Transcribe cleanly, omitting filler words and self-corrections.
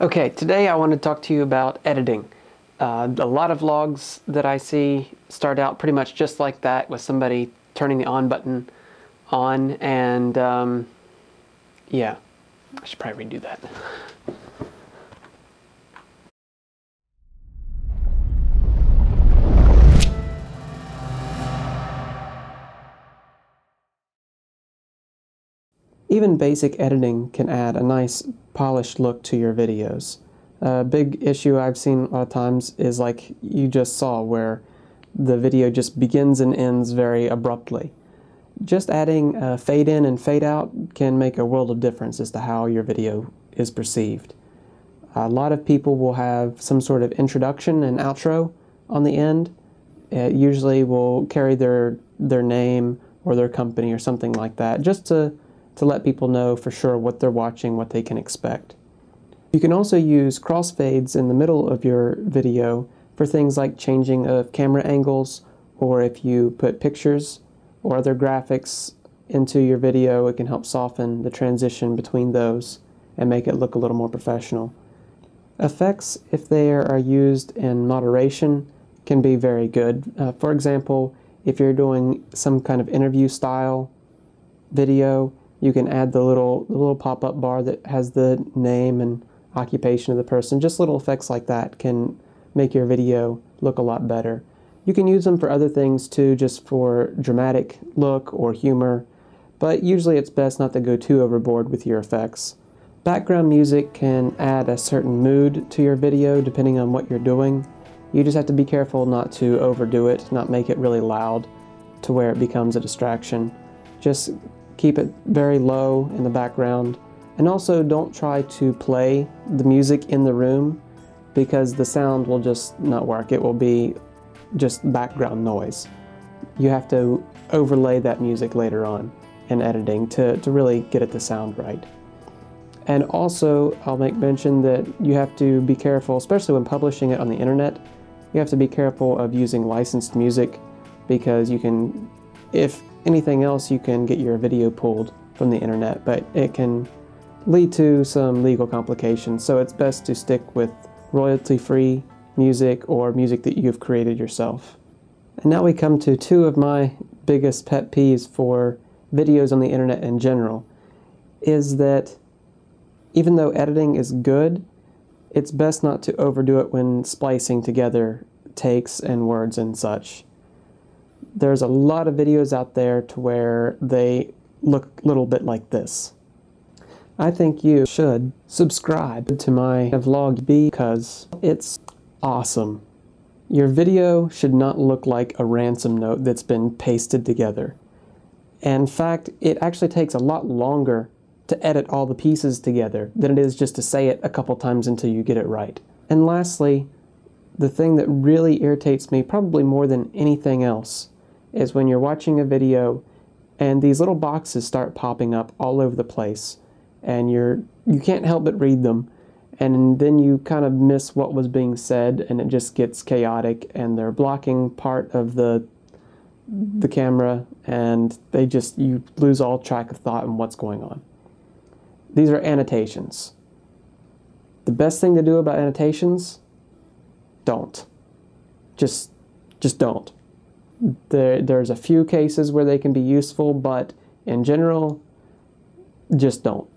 Okay, today I want to talk to you about editing. A lot of vlogs that I see start out pretty much just like that, with somebody turning the on button on, and yeah, I should probably redo that. Even basic editing can add a nice polished look to your videos. A big issue I've seen a lot of times is like you just saw, where the video just begins and ends very abruptly. Just adding a fade in and fade out can make a world of difference as to how your video is perceived. A lot of people will have some sort of introduction and outro on the end. It usually will carry their name or their company or something like that, just to let people know for sure what they're watching, what they can expect. You can also use crossfades in the middle of your video for things like changing of camera angles, or if you put pictures or other graphics into your video, it can help soften the transition between those and make it look a little more professional. Effects, if they are used in moderation, can be very good. For example, if you're doing some kind of interview style video, you can add the little pop-up bar that has the name and occupation of the person. Just little effects like that can make your video look a lot better. You can use them for other things too, just for dramatic look or humor, but usually it's best not to go too overboard with your effects. Background music can add a certain mood to your video depending on what you're doing. You just have to be careful not to overdo it, not make it really loud to where it becomes a distraction. Just keep it very low in the background, and also don't try to play the music in the room, because the sound will just not work. It will be just background noise. You have to overlay that music later on in editing to really get it to sound right. And also, I'll make mention that you have to be careful, especially when publishing it on the internet, you have to be careful of using licensed music, because you can, if anything else, you can get your video pulled from the internet, but it can lead to some legal complications. So it's best to stick with royalty-free music or music that you've created yourself. And now we come to two of my biggest pet peeves for videos on the internet in general, is that even though editing is good, it's best not to overdo it when splicing together takes and words and such. There's a lot of videos out there to where they look a little bit like this. I think you should subscribe to my vlog because it's awesome. Your video should not look like a ransom note that's been pasted together. In fact, it actually takes a lot longer to edit all the pieces together than it is just to say it a couple times until you get it right. And lastly, the thing that really irritates me, probably more than anything else, is when you're watching a video and these little boxes start popping up all over the place, and you can't help but read them, and then you kind of miss what was being said, and it just gets chaotic, and they're blocking part of the camera, and you lose all track of thought and what's going on. These are annotations. The best thing to do about annotations, don't. Just don't. There's a few cases where they can be useful, but in general, just don't.